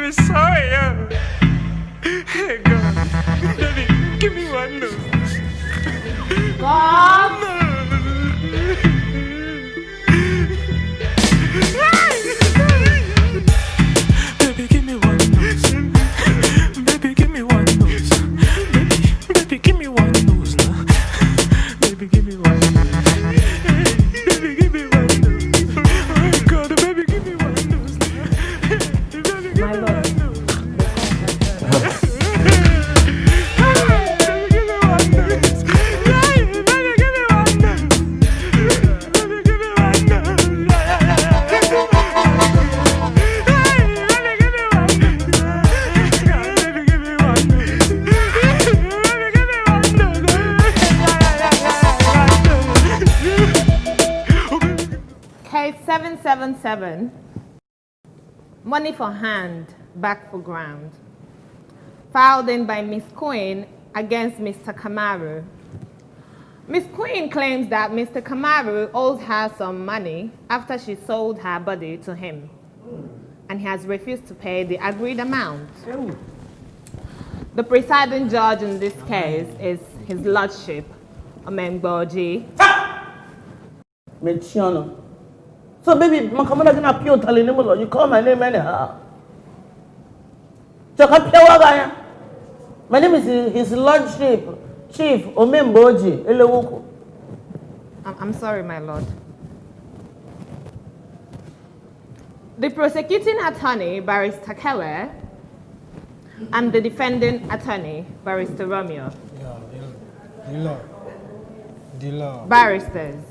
really sorry. Hey, God. Baby, give me one nose. God! Baby, give me one nose. Baby, give me one nose. Baby, give me one nose now. Baby, give me one nose. Baby, give me one nose. Oh, God, baby, give me one nose now. Baby, give me one nose. Case 777. Money for hand, back for ground. Filed in by Miss Queen against Mr. Kamaru. Miss Queen claims that Mr. Kamaru owes her some money after she sold her body to him, and he has refused to pay the agreed amount. The presiding judge in this case is His Lordship, Omengboji. Mechiano. So baby, you call my name anyhow. My name is His Lordship, Chief Omengboji. I'm sorry, my lord. The prosecuting attorney, Barrister Keller, and the defending attorney, Barrister Romeo. The law. Barristers,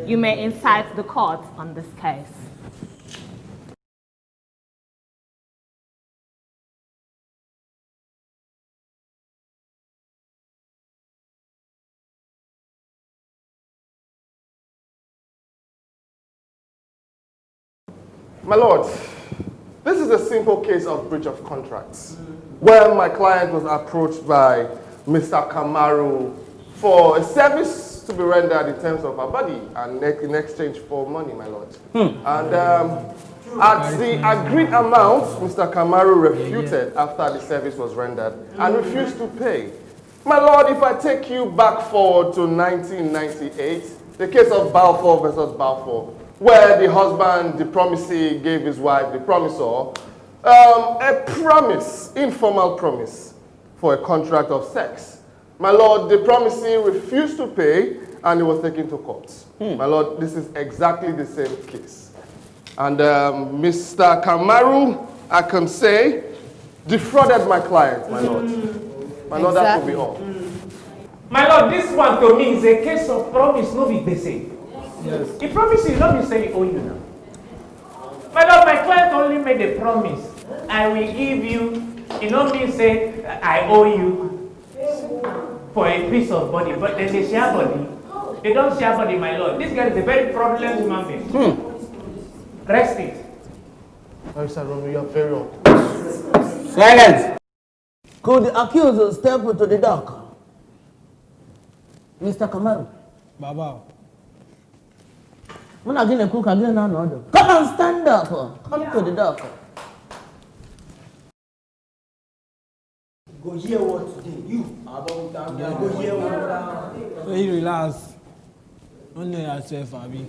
you may incite the court on this case. My lord, this is a simple case of breach of contracts, where my client was approached by Mr. Kamaru for a service to be rendered in terms of her body and in exchange for money, my lord. And at the agreed amount, Mr. Kamaru refuted after the service was rendered and refused to pay. My lord, if I take you back forward to 1998, the case of Balfour versus Balfour, where the husband, the promisee, gave his wife, the promisor, a promise, informal promise, for a contract of sex. My lord, the promisee refused to pay and he was taken to court. My lord, this is exactly the same case. And Mr. Kamaru, I can say, defrauded my client, my lord. My lord, that will be all. My lord, this one to me is a case of promise, no be the same. Yes. The promise is not be saying owe you now. My lord, my client only made a promise. I will give you, it don't mean say I owe you for a piece of body, but then they share body. They don't share body, my lord. This guy is a very fraudulent human being. Rest it. Oh, Sir Romeo, you are very wrong. Silence! Could the accused step to the dock? Mr. Kamaru. Baba. When I get a cook again, I'm not. Come on, stand up. Come to the dock. Go hear what today. You about that. Go hear what. So you relax. Don't know yourself, Abi.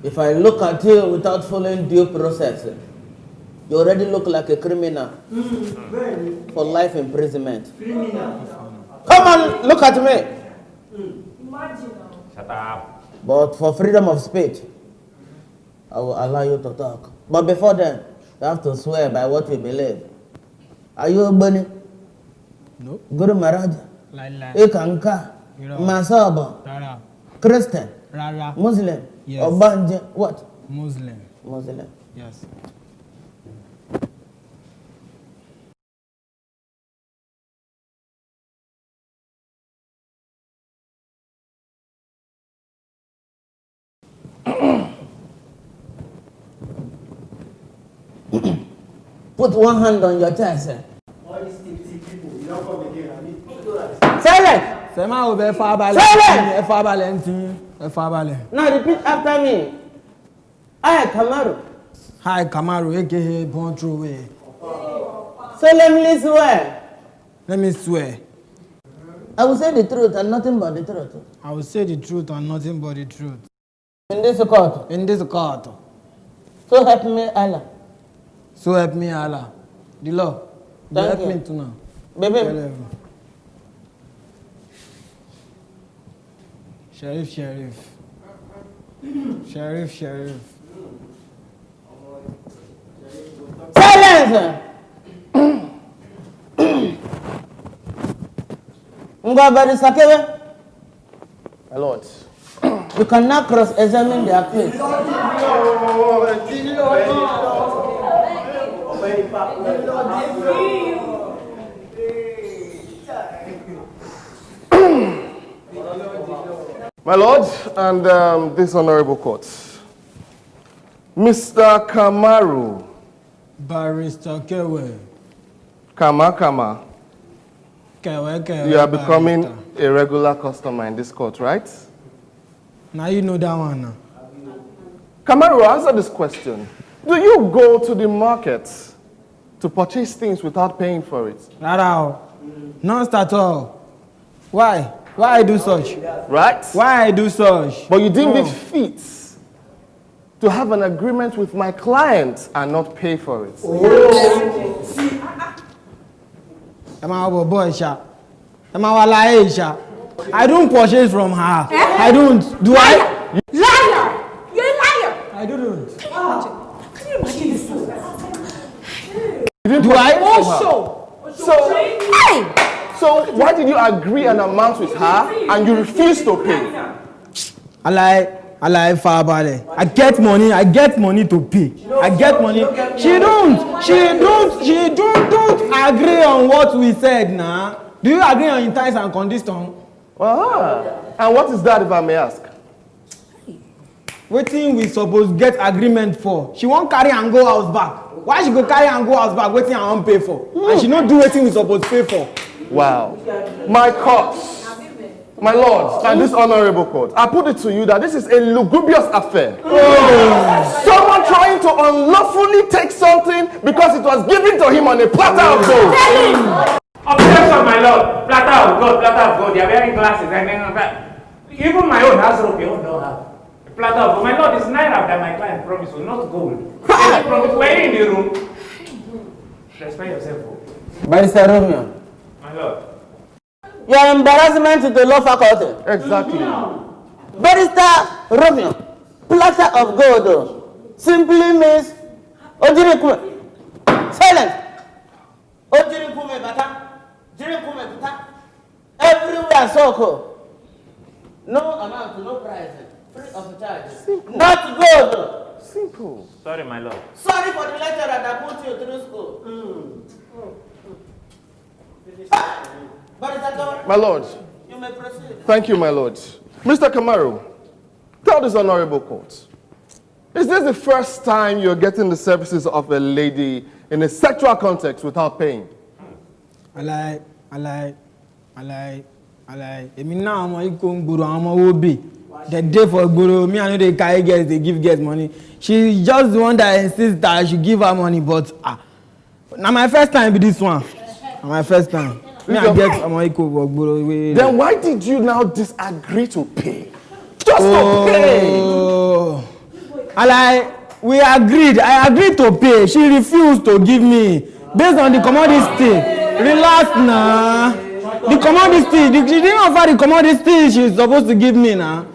If I look at you without following due process, you already look like a criminal for life imprisonment. Come on, look at me. Shut up. But for freedom of speech, I will allow you to talk. But before then, you have to swear by what you believe. Are you a bunny? No. Guru Maharaj? Like. Ikanka? Masaba? Rara. Christian? Rara. Muslim? Yes. Obanje? What? Muslim. Muslim. Yes. Put one hand on your chest. All these people, you don't come again. I need to do that. Silence! Sema o be fa balẹ̀. Silence! Ẹ fa balẹ̀ ntin. Fabale. Now repeat after me. I, Kamaru, Hi, Kamaru, aka Born True Way. solemnly swear Let me swear. I will say the truth and nothing but the truth. I will say the truth and nothing but the truth. In this court. In this court. So help me Allah. So help me Allah. The law. Thank Help you. me to now. Baby. Sheriff. Sheriff. Silence! Ngabari Sakewe, My lord. you cannot cross-examine their case. My lord, and this honorable court. Mr. Kamaru. Barrister Kewe. Kama. Kewe. You are becoming a regular customer in this court, right? Now you know that one now. Kamaru, answer this question. Do you go to the market to purchase things without paying for it? Rara. Not at all. Why? Why I do such? Right? Why I do such? But you deemed it fit to have an agreement with my client and not pay for it. I don't purchase from her. I don't. Do I? Liar! You're a liar! I don't. Can you imagine this? Do I? So why did you agree an amount with her and you refused to pay? I like Fabale. I get money to pay. I get money. She don't agree on what we said now. Do you agree on in terms and conditions? And what is that, if I may ask? Wetin we suppose get agreement for? She won't carry and go house back. Why she go carry and go house back? Wetin I wan pay for? And she not do wetin we suppose pay for. Wow. My court, my lords, and this honorable court, I put it to you that this is a lugubrious affair. Someone trying to unlawfully take something because it was given to him on a platter of gold. Objection, my lord. Platter of gold. They are wearing glasses. Even my own has rope. Your own don't have. Platter of gold. My lord, it's naira that my client promised you, not gold. We're in the room. Respect yourself. Barrister Romeo, My lord. your embarrassment to the law faculty. Exactly. Barrister Romeo, platter of gold simply means Ojirikume. Silence. Ojirikume bata. Jirikume bata. Everywhere soko. No amount, no price. Free of charge. Simple. Not gold. Simple. Sorry, my lord. Sorry for the lecturer that put you through school. My lord. You may proceed. Thank you, my lord. Mr. Kamaru, tell this honorable court, is this the first time you're getting the services of a lady in a sexual context without paying? I like. Emi now I'm going guru. I'm a be. The day for guru, me I know they carry girls, they give girls money. She just the one that insists that I should give her money, but now my first time be this one. My first time. Me I get guru. Then why did you now disagree to pay? Just to pay. We agreed. I agreed to pay. She refused to give me based on the commodity. Relax now. The commodity. She didn't offer the commodity she's supposed to give me now.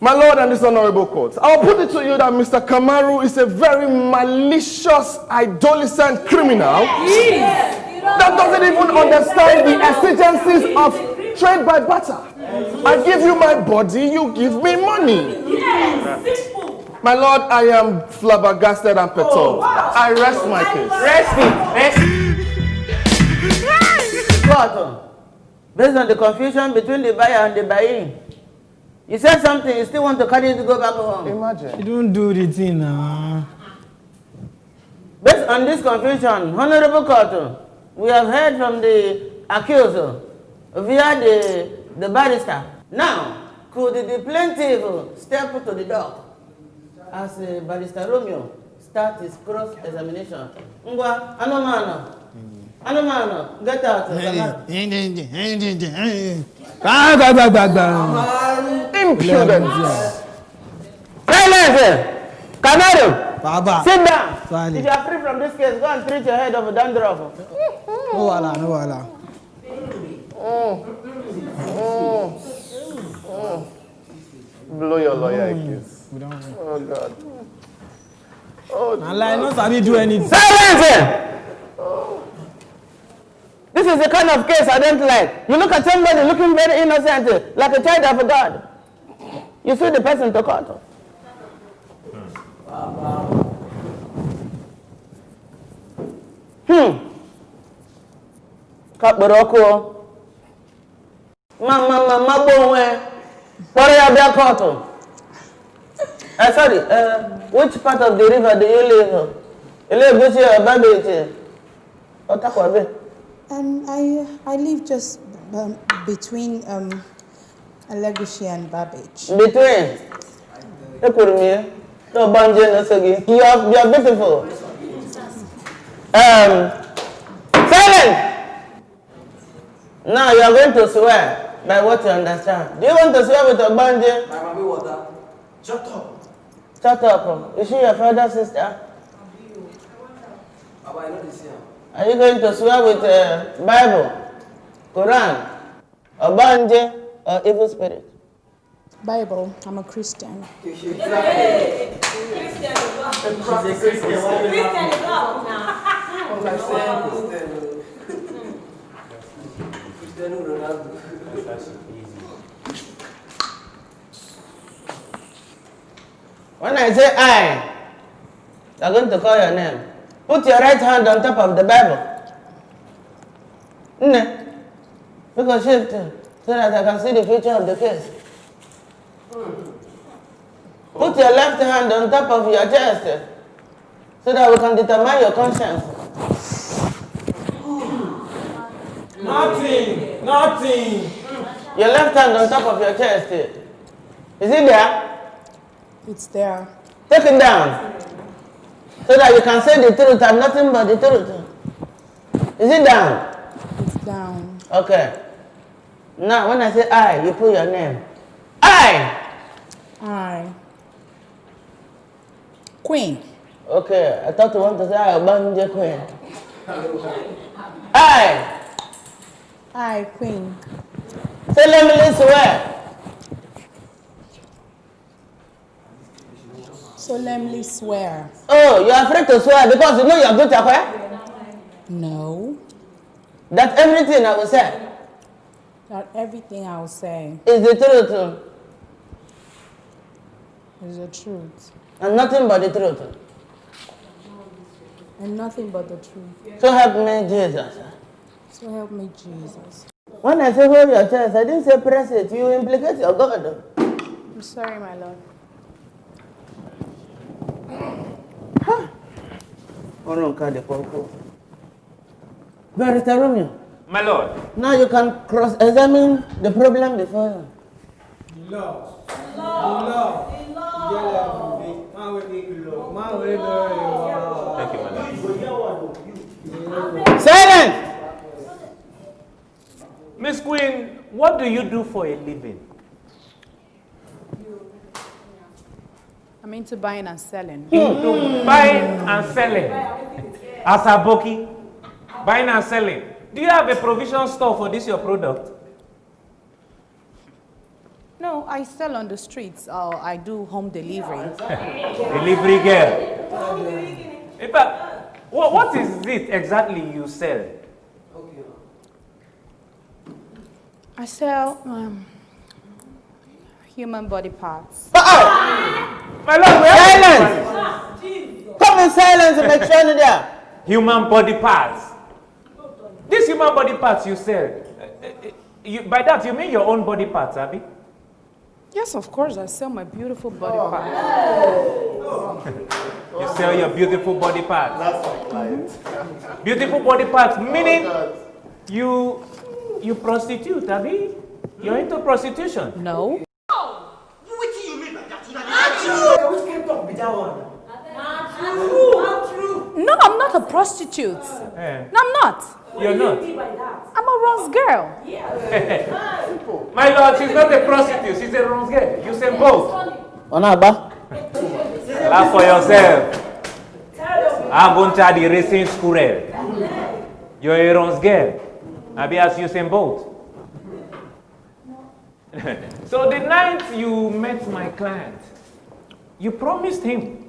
My lord and this honorable court, I'll put it to you that Mr. Kamaru is a very malicious, idolescent criminal that doesn't even understand the exigencies of trade by barter. I give you my body, you give me money. My lord, I am flabbergasted and perturbed. I rest my case. Court, based on the confusion between the buyer and the buying, you said something, you still want to carry it to go back home. Imagine. You don't do the thing now. Based on this confusion, Honorable Court, we have heard from the accuser via the barrister. Now, Could the plaintiff step to the dock as Barrister Romeo starts his cross-examination? Ngwa, Anomano, get out. Impudence. Silence! Kamaru! Baba. Sit down! Sorry. If you are free from this case, go and treat your head of a dandruff. No wala. Blow your lawyer a kiss. Oh, God. Oh, Allah, no sabi do anything. Silence! This is the kind of case I don't like. You look at somebody looking very innocent, like a child of God. You sue the person to court. Kaporoko. Mama, bonwe. Sorry, which part of the river do you live? You live with your baby. I live just between Allegushi and Babbage. Between? You are beautiful. Silence! Now you are going to swear by what you understand. Do you want to swear with a banje? My mommy water. Shut up. Shut up. Is she your father's sister? Baba, I know this here. Are you going to swear with Bible, Quran, or banje, or evil spirit? Bible. I'm a Christian. Christian. When I say I, you're going to call your name. Put your right hand on top of the Bible. Because shift so that I can see the future of the case. Put your left hand on top of your chest so that we can determine your conscience. Nothing. Your left hand on top of your chest. Is it there? It's there. Take it down so that you can say the truth and nothing but the truth. Is it down? It's down. Okay. Now, when I say I, you put your name. I. Queen. Okay, I thought you want to say I abandoned Queen. I, Queen. solemnly swear Solemnly swear. Oh, you're afraid to swear because you know you're going to swear? No. That everything I will say That everything I will say is the truth is the truth. and nothing but the truth. And nothing but the truth. So help me, Jesus. So help me, Jesus. When I say hold your chest, I didn't say press it. You implicate your God. I'm sorry, my Lord. Barrister Romeo. My lord. Now you can cross-examine the problem before you. Thank you, my lord. Silence! Miss Queen, what do you do for a living? I'm into buying and selling. Into buying and selling. As a bookie, buying and selling. Do you have a provision store for this your product? No, I sell on the streets. I do home delivery. Delivery girl. In fact, what is it exactly you sell? I sell human body parts. My lord, silence! Come in silence and make sure you're there. Human body parts. These human body parts you sell, by that you mean your own body parts, Abby? Yes, of course. I sell my beautiful body parts. You sell your beautiful body parts. That's my client. Beautiful body parts, meaning you prostitute, Abby? You're into prostitution? No. No, I'm not a prostitute. Eh. No, I'm not. You're not. I'm a Ross girl. My lord, she's not a prostitute. She's a Ross girl. You say both. Onaba. Laugh for yourself. I'm going to the racing squirrel. You're a Ross girl. I'll be as you say both. So the night you met my client, you promised him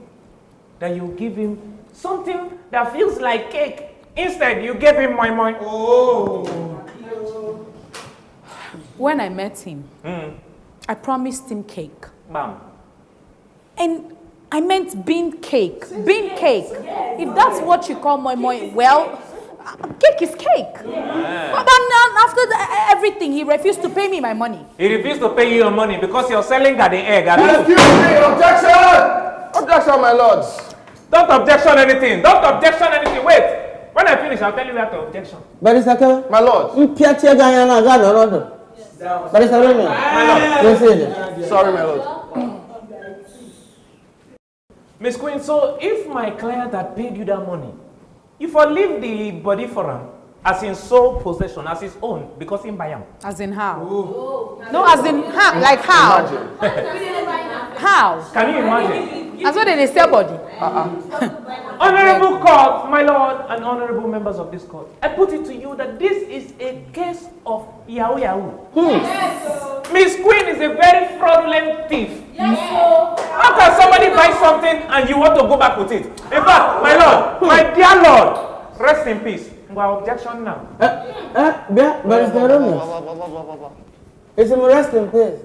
that you give him something that feels like cake. Instead, you gave him my money. Oh. When I met him, I promised him cake. Bam. And I meant bean cake. Bean cake. If that's what you call moi, well, cake is cake. But then after everything, he refused to pay me my money. He refused to pay you your money because you're selling that the egg. Excuse me, objection! Objection, my lords. Don't objection anything. Don't objection anything. Wait. When I finish, I'll tell you where to objection. Barrister Kevin? My lord. Barrister Romeo? Sorry, my lord. Miss Queen, so if my client had paid you that money, you for leave the body for him as in sole possession, as his own, because he buy him. As in how? No, as in how? Like how? How? Can you imagine? As well they sell body. Honorable court, my lord, and honorable members of this court, I put it to you that this is a case of Yahoo Yahoo. Miss Queen is a very fraudulent thief. How can somebody buy something and you want to go back with it? In fact, my lord, my dear lord, rest in peace. Well, objection now. Barrister Romeo? It's him rest in peace.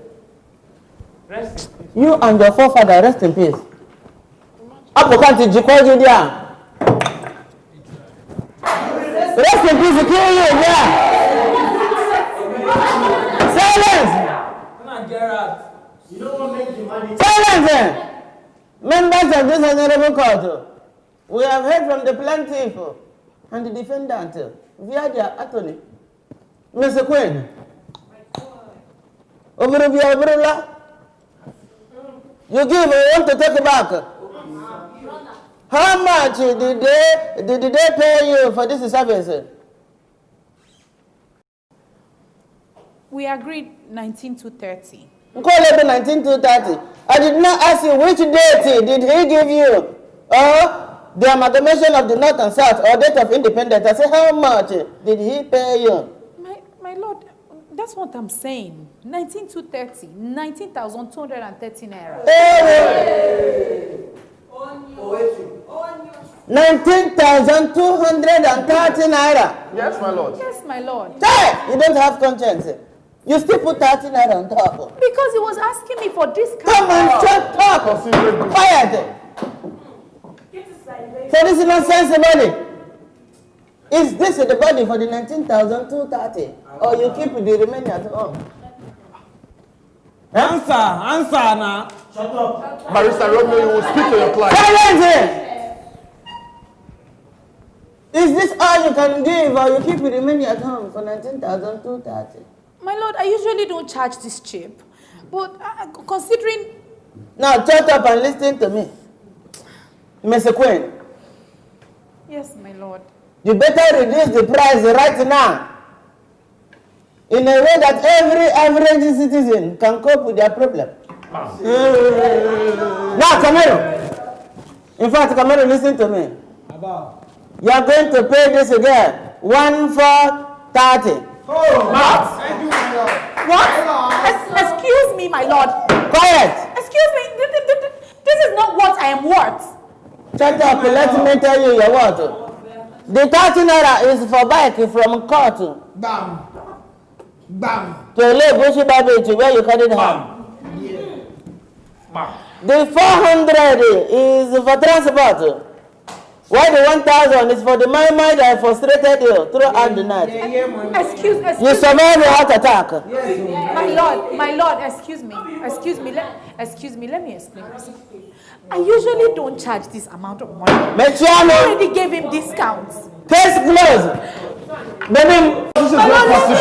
Rest in peace. You and your forefather rest in peace. Rest in peace, you kill you, yeah. Silence! Silence! Members of this honorable court, we have heard from the plaintiff and the defendant via their attorney, Mr. Quinn. You give, we want to take it back. How much did they pay you for this service? We agreed 19,230. Call it 19,230. I did not ask you which date did he give you, or the amalgamation of the North and South, or date of independence. I said, how much did he pay you? My lord, that's what I'm saying. 19,230, 19,230 naira. Hey. 19,230 naira. Yes, my lord. Yes, my lord. Hey, you don't have conscience. You still put 30 naira on top. Because he was asking me for discount. Come on, shut up. Quiet. So this is not sensible. Is this the body for the 19,230? Or you keep the remaining at home? Answer now. Shut up. Barrister Romeo, you will speak to your client. Silence! Is this all you can give, or you keep the remaining at home for 19,230? My lord, I usually don't charge this cheap. But considering... Now, shut up and listen to me. Mr. Queen. Yes, my lord. You better reduce the price right now, in a way that every average citizen can cope with their problem. Now, Camero. In fact, Camero, listen to me. You are going to pay this again. 1,430. What? Excuse me, my lord. Quiet. Excuse me. This is not what I am worth. Shut up. Let me tell you your what. The 30 naira is for bike from court. Bam. Bam. To Lebushi Baby, where you carried home. The 400 is for transport. Why the 1,000 is for the mind that frustrated you throughout the night. Excuse You survived a heart attack. my lord, excuse me, let me explain myself. I usually don't charge this amount of money. I already gave him discounts. Case closed. Baby, this is not possible.